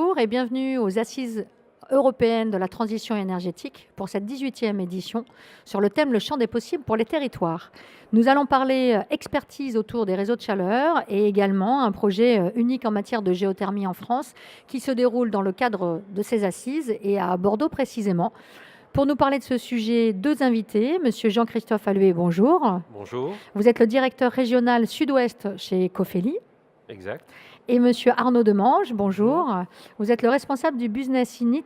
Bonjour et bienvenue aux Assises européennes de la transition énergétique pour cette 18e édition sur le thème « Le champ des possibles pour les territoires ». Nous allons parler expertise autour des réseaux de chaleur et également un projet unique en matière de géothermie en France qui se déroule dans le cadre de ces assises et à Bordeaux précisément. Pour nous parler de ce sujet, deux invités. Monsieur Jean-Christophe Allué, bonjour. Bonjour. Vous êtes le directeur régional sud-ouest chez Cofeli. Exact. Et monsieur Arnaud Demange, bonjour. Vous êtes le responsable du business unit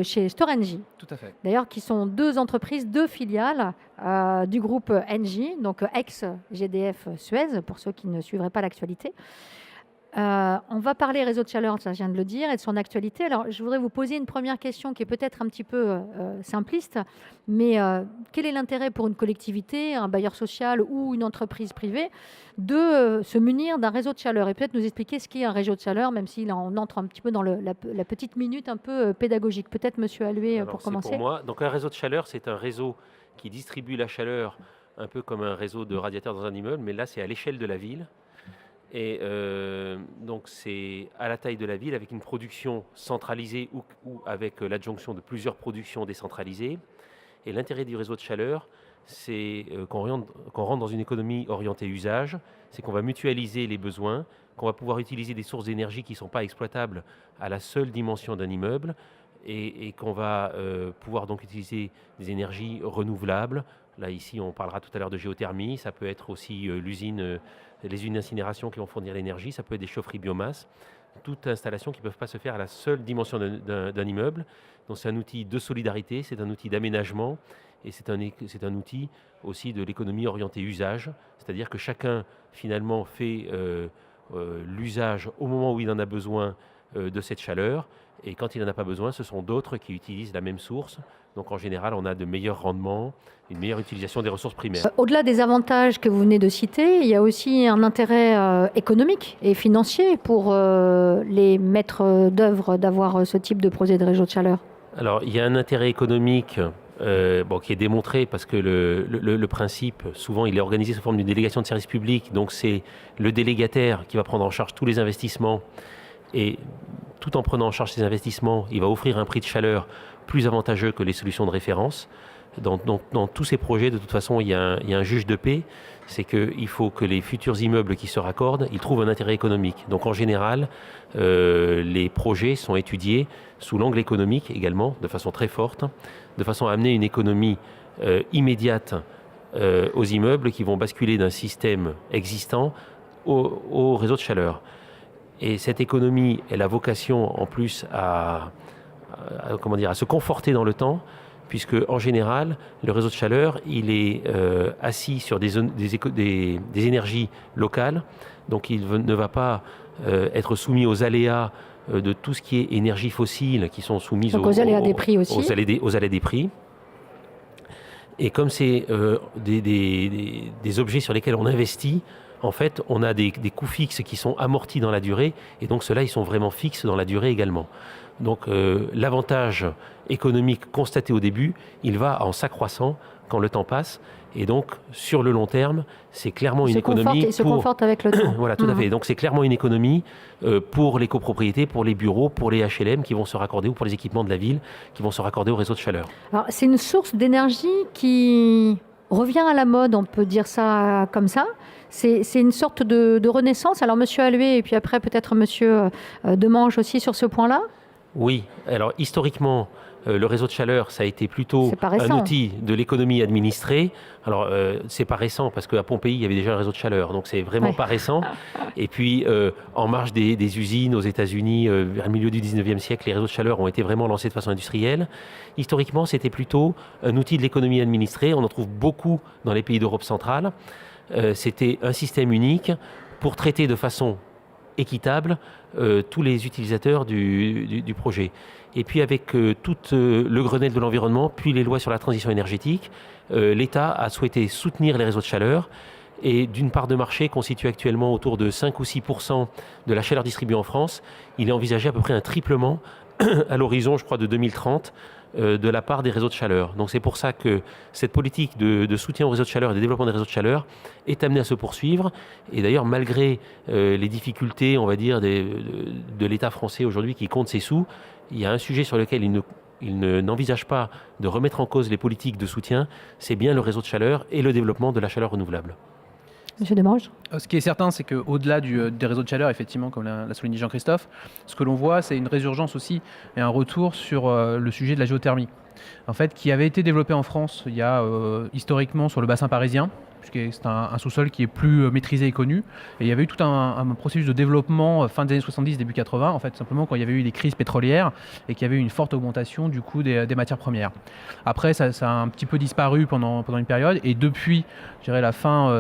chez Storengy. Tout à fait. D'ailleurs, qui sont deux entreprises, deux filiales du groupe Engie, donc ex-GDF Suez, pour ceux qui ne suivraient pas l'actualité. On va parler réseau de chaleur, ça je viens de le dire, et de son actualité. Alors, je voudrais vous poser une première question qui est peut-être un petit peu simpliste, mais quel est l'intérêt pour une collectivité, un bailleur social ou une entreprise privée de se munir d'un réseau de chaleur et peut-être nous expliquer ce qu'est un réseau de chaleur, même si là on entre un petit peu dans la petite minute un peu pédagogique. Peut-être Monsieur Allué pour commencer. Pour moi, donc un réseau de chaleur, c'est un réseau qui distribue la chaleur un peu comme un réseau de radiateurs dans un immeuble, mais là c'est à l'échelle de la ville. Et donc c'est à la taille de la ville avec une production centralisée ou avec l'adjonction de plusieurs productions décentralisées. Et l'intérêt du réseau de chaleur, c'est qu'on rentre dans une économie orientée usage, c'est qu'on va mutualiser les besoins, qu'on va pouvoir utiliser des sources d'énergie qui ne sont pas exploitables à la seule dimension d'un immeuble et qu'on va pouvoir donc utiliser des énergies renouvelables. Là, ici, on parlera tout à l'heure de géothermie, ça peut être aussi les usines d'incinération qui vont fournir l'énergie, ça peut être des chaufferies biomasse, toute installation qui ne peuvent pas se faire à la seule dimension d'un immeuble. Donc c'est un outil de solidarité, c'est un outil d'aménagement et c'est un outil aussi de l'économie orientée usage, c'est-à-dire que chacun finalement fait l'usage au moment où il en a besoin de cette chaleur et quand il n'en a pas besoin, ce sont d'autres qui utilisent la même source. Donc en général, on a de meilleurs rendements, une meilleure utilisation des ressources primaires. Au-delà des avantages que vous venez de citer, il y a aussi un intérêt économique et financier pour les maîtres d'œuvre d'avoir ce type de projet de réseau de chaleur. Alors, il y a un intérêt économique qui est démontré parce que le principe, souvent, il est organisé sous forme d'une délégation de service public. Donc, c'est le délégataire qui va prendre en charge tous les investissements et tout en prenant en charge ces investissements, il va offrir un prix de chaleur plus avantageux que les solutions de référence. Dans tous ces projets, de toute façon, il y a un juge de paix, c'est qu'il faut que les futurs immeubles qui se raccordent, ils trouvent un intérêt économique. Donc en général, les projets sont étudiés sous l'angle économique également, de façon très forte, de façon à amener une économie immédiate aux immeubles qui vont basculer d'un système existant au réseau de chaleur. Et cette économie, elle a vocation en plus à se conforter dans le temps, puisque en général, le réseau de chaleur, il est assis sur des énergies locales, donc il ne va pas être soumis aux aléas de tout ce qui est énergie fossile, qui sont soumises aux aléas des prix aussi. Aux aléas des prix. Et comme c'est des objets sur lesquels on investit, en fait, on a des coûts fixes qui sont amortis dans la durée, et donc ceux-là, ils sont vraiment fixes dans la durée également. Donc l'avantage économique constaté au début, il va en s'accroissant quand le temps passe, et donc sur le long terme, c'est clairement une économie. Il se conforte avec le temps. Voilà, tout à fait. Donc c'est clairement une économie pour les copropriétés, pour les bureaux, pour les HLM qui vont se raccorder, ou pour les équipements de la ville qui vont se raccorder au réseau de chaleur. Alors c'est une source d'énergie qui revient à la mode, on peut dire ça comme ça. C'est une sorte de renaissance. Alors, Monsieur Allué, et puis après, peut-être Monsieur Demange aussi sur ce point-là. Oui. Alors, historiquement, le réseau de chaleur, ça a été plutôt un outil de l'économie administrée. Alors, c'est pas récent parce qu'à Pompéi, il y avait déjà un réseau de chaleur. Donc, c'est vraiment pas récent. Et puis, en marge des usines aux États-Unis, vers le milieu du 19e siècle, les réseaux de chaleur ont été vraiment lancés de façon industrielle. Historiquement, c'était plutôt un outil de l'économie administrée. On en trouve beaucoup dans les pays d'Europe centrale. C'était un système unique pour traiter de façon équitable tous les utilisateurs du projet. Et puis avec tout le Grenelle de l'environnement, puis les lois sur la transition énergétique, l'État a souhaité soutenir les réseaux de chaleur et d'une part de marché constitue actuellement autour de 5 ou 6% de la chaleur distribuée en France. Il est envisagé à peu près un triplement à l'horizon, je crois, de 2030 de la part des réseaux de chaleur. Donc c'est pour ça que cette politique de soutien aux réseaux de chaleur et de développement des réseaux de chaleur est amenée à se poursuivre. Et d'ailleurs, malgré les difficultés, on va dire, de l'État français aujourd'hui qui compte ses sous, il y a un sujet sur lequel il n'envisage pas de remettre en cause les politiques de soutien, c'est bien le réseau de chaleur et le développement de la chaleur renouvelable. Monsieur Demange. Ce qui est certain, c'est qu'au-delà des réseaux de chaleur, effectivement, comme l'a souligné Jean-Christophe, ce que l'on voit, c'est une résurgence aussi et un retour sur le sujet de la géothermie, en fait, qui avait été développé en France il y a historiquement sur le bassin parisien, puisque c'est un sous-sol qui est plus maîtrisé et connu. Et il y avait eu tout un processus de développement fin des années 70, début 80, en fait, simplement quand il y avait eu des crises pétrolières et qu'il y avait eu une forte augmentation du coût des matières premières. Après, ça a un petit peu disparu pendant une période, et depuis, je dirais, la fin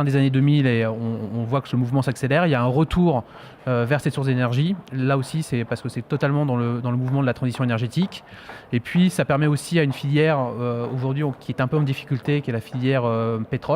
des années 2000, et on voit que ce mouvement s'accélère. Il y a un retour vers cette source d'énergie. Là aussi, c'est parce que c'est totalement dans le mouvement de la transition énergétique. Et puis, ça permet aussi à une filière aujourd'hui qui est un peu en difficulté, qui est la filière pétrole,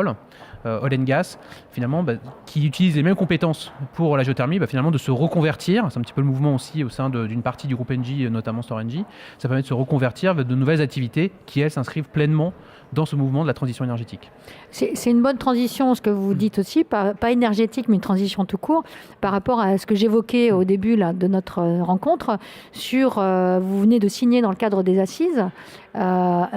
oil and gas, finalement, qui utilise les mêmes compétences pour la géothermie, finalement de se reconvertir. C'est un petit peu le mouvement aussi au sein d'une partie du groupe Engie, notamment Storengy. Ça permet de se reconvertir vers de nouvelles activités qui, elles, s'inscrivent pleinement dans ce mouvement de la transition énergétique. C'est une bonne transition, ce que vous dites aussi, pas énergétique, mais une transition tout court, par rapport à ce que j'évoquais au début là, de notre rencontre, sur, vous venez de signer dans le cadre des assises, enfin,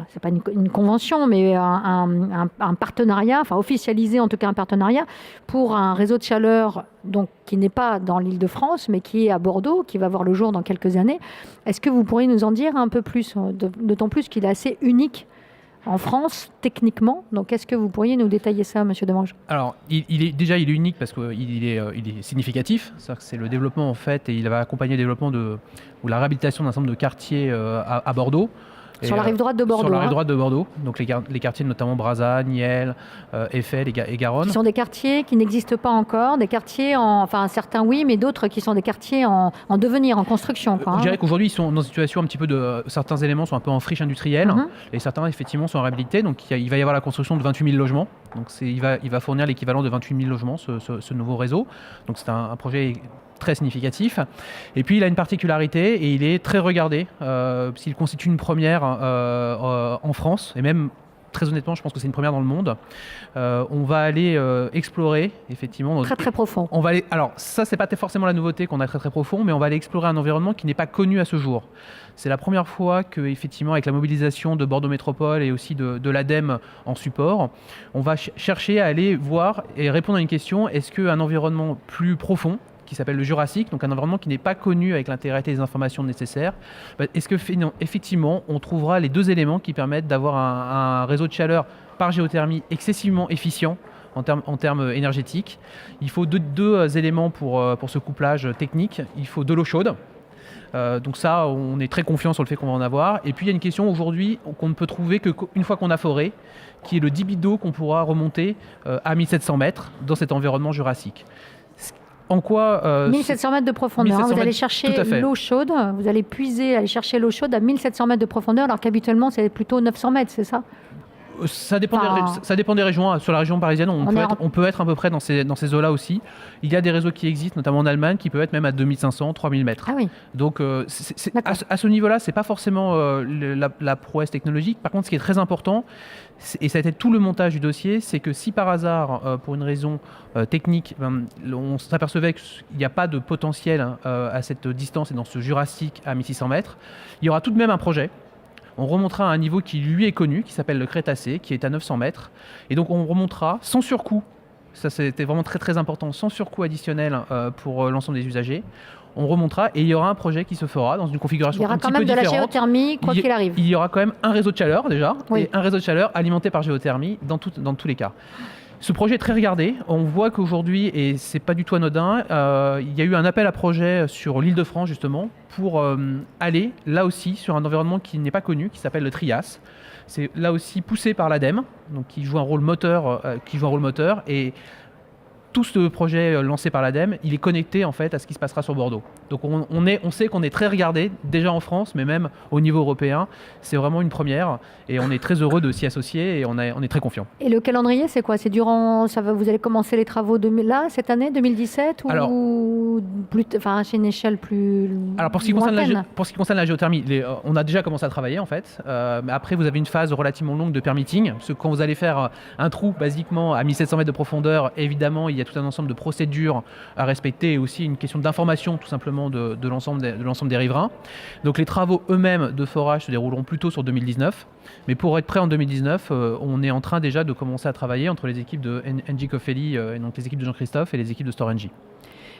c'est pas une convention, mais un partenariat, enfin officialisé en tout cas un partenariat, pour un réseau de chaleur donc, qui n'est pas dans l'Île-de-France, mais qui est à Bordeaux, qui va voir le jour dans quelques années. Est-ce que vous pourriez nous en dire un peu plus, d'autant plus qu'il est assez unique en France, techniquement. Donc, est-ce que vous pourriez nous détailler ça, Monsieur Demange ? Alors, il est unique parce qu'il est significatif. C'est le développement, en fait, et il va accompagner le développement ou la réhabilitation d'un certain nombre de quartiers à Bordeaux. Sur la rive droite de Bordeaux. Sur la rive droite de Bordeaux, donc les quartiers notamment Brazza, Niel, Eiffel et Garonne. Qui sont des quartiers qui n'existent pas encore, des quartiers, enfin certains oui, mais d'autres qui sont des quartiers en devenir, en construction. Je dirais qu'aujourd'hui ils sont dans une situation un petit peu certains éléments sont un peu en friche industrielle, et certains effectivement sont réhabilités, donc il va y avoir la construction de 28 000 logements, donc il va fournir l'équivalent de 28 000 logements ce nouveau réseau, donc c'est un projet très significatif. Et puis il a une particularité et il est très regardé, s'il constitue une première en France, et même très honnêtement je pense que c'est une première dans le monde. On va aller explorer effectivement très profond. On va aller, alors ça c'est pas forcément la nouveauté qu'on a très profond, mais on va aller explorer un environnement qui n'est pas connu à ce jour. C'est la première fois que effectivement avec la mobilisation de Bordeaux Métropole et aussi de l'ADEME en support, on va chercher à aller voir et répondre à une question: est-ce qu'un environnement plus profond qui s'appelle le Jurassique, donc un environnement qui n'est pas connu avec l'intégralité des informations nécessaires, est-ce que effectivement on trouvera les deux éléments qui permettent d'avoir un réseau de chaleur par géothermie excessivement efficient en termes énergétiques. Il faut deux éléments pour ce couplage technique. Il faut de l'eau chaude. Donc ça, on est très confiant sur le fait qu'on va en avoir. Et puis il y a une question aujourd'hui qu'on ne peut trouver qu'une fois qu'on a foré, qui est le débit d'eau qu'on pourra remonter à 1700 mètres dans cet environnement jurassique. En quoi 1700 mètres de profondeur, vous allez chercher l'eau chaude, vous allez puiser, aller chercher l'eau chaude à 1700 mètres de profondeur, alors qu'habituellement c'est plutôt 900 mètres, c'est ça ? Ça dépend des régions. Sur la région parisienne, on peut être à peu près dans ces eaux-là aussi. Il y a des réseaux qui existent, notamment en Allemagne, qui peuvent être même à 2500, 3000 mètres. Ah oui. Donc à ce niveau-là, c'est pas forcément la prouesse technologique. Par contre, ce qui est très important, et ça a été tout le montage du dossier, c'est que si par hasard, pour une raison technique, on s'apercevait qu'il n'y a pas de potentiel à cette distance et dans ce Jurassique à 1600 mètres, il y aura tout de même un projet. On remontera à un niveau qui lui est connu, qui s'appelle le Crétacé, qui est à 900 mètres. Et donc on remontera sans surcoût, ça c'était vraiment très très important, sans surcoût additionnel pour l'ensemble des usagers. On remontera et il y aura un projet qui se fera dans une configuration un petit peu différente. Il y aura quand même de la géothermie, quoi qu'il arrive. Il y aura quand même un réseau de chaleur déjà, et un réseau de chaleur alimenté par géothermie dans tous les cas. Ce projet est très regardé. On voit qu'aujourd'hui, et c'est pas du tout anodin, il y a eu un appel à projet sur l'Île-de-France justement pour aller là aussi sur un environnement qui n'est pas connu, qui s'appelle le Trias. C'est là aussi poussé par l'ADEME, donc qui joue un rôle moteur, et tout ce projet lancé par l'ADEME, il est connecté en fait à ce qui se passera sur Bordeaux. Donc on sait qu'on est très regardé déjà en France, mais même au niveau européen. C'est vraiment une première et on est très heureux de s'y associer et on est très confiant. Et le calendrier, c'est quoi? C'est vous allez commencer les travaux là, cette année, 2017, ou Alors, chez une échelle plus Alors pour ce qui concerne la géothermie, on a déjà commencé à travailler en fait. Mais après, vous avez une phase relativement longue de permitting, parce que quand vous allez faire un trou basiquement à 1700 mètres de profondeur, évidemment, il y a tout un ensemble de procédures à respecter et aussi une question d'information tout simplement de l'ensemble des riverains. Donc les travaux eux-mêmes de forage se dérouleront plutôt sur 2019. Mais pour être prêt en 2019, on est en train déjà de commencer à travailler entre les équipes de Engie Cofeli, et donc les équipes de Jean-Christophe et les équipes de Storengy.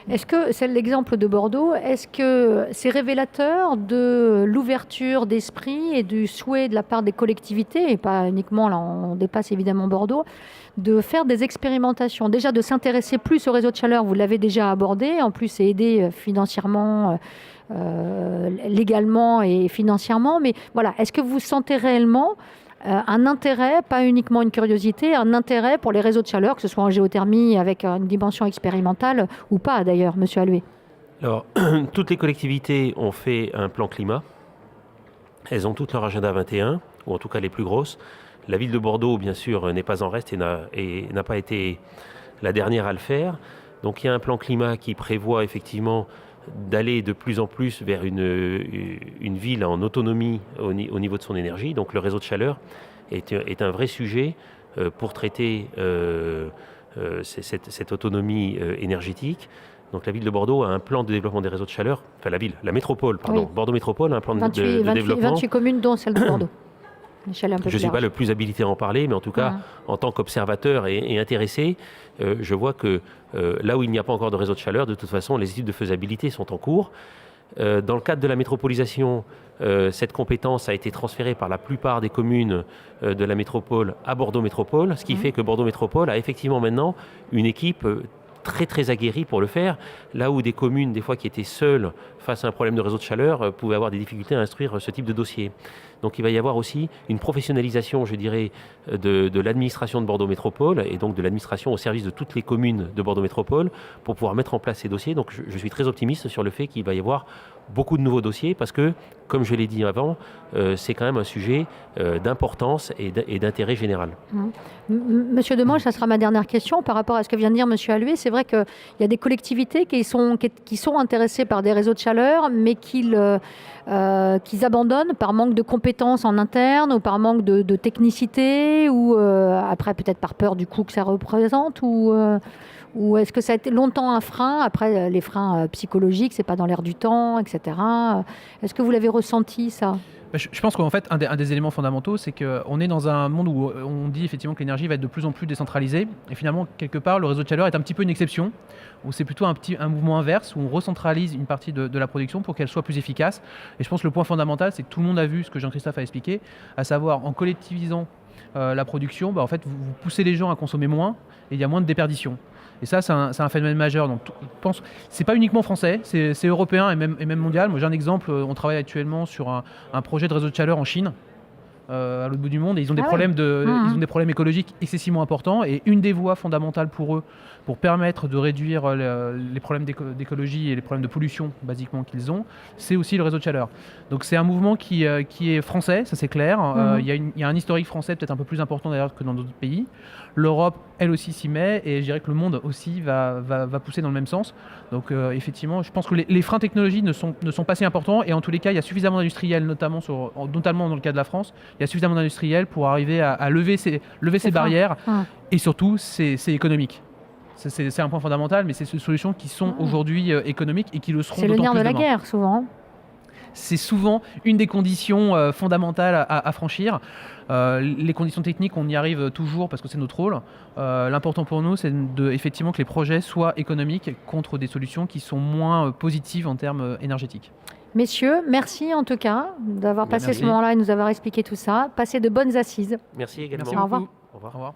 Est-ce que, c'est l'exemple de Bordeaux, est-ce que c'est révélateur de l'ouverture d'esprit et du souhait de la part des collectivités, et pas uniquement, là on dépasse évidemment Bordeaux, de faire des expérimentations, déjà de s'intéresser plus au réseau de chaleur, vous l'avez déjà abordé, en plus c'est aidé financièrement, légalement et financièrement, mais voilà, est-ce que vous sentez réellement un intérêt, pas uniquement une curiosité, un intérêt pour les réseaux de chaleur, que ce soit en géothermie avec une dimension expérimentale ou pas d'ailleurs, Monsieur Allué? Alors, toutes les collectivités ont fait un plan climat. Elles ont toutes leur agenda 21, ou en tout cas les plus grosses. La ville de Bordeaux, bien sûr, n'est pas en reste et n'a pas été la dernière à le faire. Donc il y a un plan climat qui prévoit effectivement d'aller de plus en plus vers une ville en autonomie au niveau de son énergie. Donc le réseau de chaleur est un vrai sujet pour traiter cette autonomie énergétique. Donc la ville de Bordeaux a un plan de développement des réseaux de chaleur, enfin la métropole, pardon, oui. Bordeaux Métropole a un plan de développement. 28 communes dont celle de Bordeaux. Je ne suis pas le plus habilité à en parler, mais en tout cas, en tant qu'observateur et intéressé, je vois que là où il n'y a pas encore de réseau de chaleur, de toute façon, les études de faisabilité sont en cours. Dans le cadre de la métropolisation, cette compétence a été transférée par la plupart des communes de la métropole à Bordeaux Métropole, ce qui fait que Bordeaux Métropole a effectivement maintenant une équipe très très aguerrie pour le faire, là où des communes, des fois qui étaient seules face à un problème de réseau de chaleur, pouvaient avoir des difficultés à instruire ce type de dossier. Donc il va y avoir aussi une professionnalisation, je dirais, de l'administration de Bordeaux Métropole et donc de l'administration au service de toutes les communes de Bordeaux Métropole pour pouvoir mettre en place ces dossiers. Donc je suis très optimiste sur le fait qu'il va y avoir beaucoup de nouveaux dossiers parce que, comme je l'ai dit avant, c'est quand même un sujet d'importance et d'intérêt général. Monsieur Demange, ça sera ma dernière question par rapport à ce que vient de dire Monsieur Allué. C'est vrai qu'il y a des collectivités qui sont intéressées par des réseaux de chaleur, mais qu'ils abandonnent par manque de compétences en interne ou par manque de technicité ou après peut-être par peur du coût que ça représente ou est-ce que ça a été longtemps un frein? Après, les freins psychologiques, c'est pas dans l'air du temps, etc. Est-ce que vous l'avez ressenti, ça? Je pense qu'en fait, un des éléments fondamentaux, c'est qu'on est dans un monde où on dit effectivement que l'énergie va être de plus en plus décentralisée. Et finalement, quelque part, le réseau de chaleur est un petit peu une exception, où c'est plutôt un mouvement inverse, où on recentralise une partie de la production pour qu'elle soit plus efficace. Et je pense que le point fondamental, c'est que tout le monde a vu ce que Jean-Christophe a expliqué, à savoir en collectivisant la production, en fait, vous poussez les gens à consommer moins et il y a moins de déperdition. Et ça, c'est un phénomène majeur. Donc, je pense, c'est pas uniquement français, c'est européen et même mondial. Moi, j'ai un exemple. On travaille actuellement sur un projet de réseau de chaleur en Chine, à l'autre bout du monde, et ils ont des problèmes ils ont des problèmes écologiques excessivement importants. Et une des voies fondamentales pour eux, pour permettre de réduire les problèmes d'écologie et les problèmes de pollution, basiquement, qu'ils ont, c'est aussi le réseau de chaleur. Donc, c'est un mouvement qui est français, ça c'est clair. Il y a un historique français peut-être un peu plus important d'ailleurs que dans d'autres pays. L'Europe, elle aussi, s'y met, et je dirais que le monde aussi va pousser dans le même sens. Donc effectivement, je pense que les freins technologiques ne sont pas si importants, et en tous les cas, il y a suffisamment d'industriels, notamment dans le cas de la France, il y a suffisamment d'industriels pour arriver à lever ces barrières, et surtout, c'est économique. C'est un point fondamental, mais c'est ces solutions qui sont aujourd'hui économiques et qui le seront d'autant plus demain. C'est le nerf de la guerre, souvent. C'est souvent une des conditions fondamentales à franchir. Les conditions techniques, on y arrive toujours parce que c'est notre rôle. L'important pour nous, c'est effectivement que les projets soient économiques contre des solutions qui sont moins positives en termes énergétiques. Messieurs, merci en tout cas d'avoir passé ce moment-là et nous avoir expliqué tout ça. Passez de bonnes assises. Merci également. Merci beaucoup. Au revoir. Au revoir. Au revoir.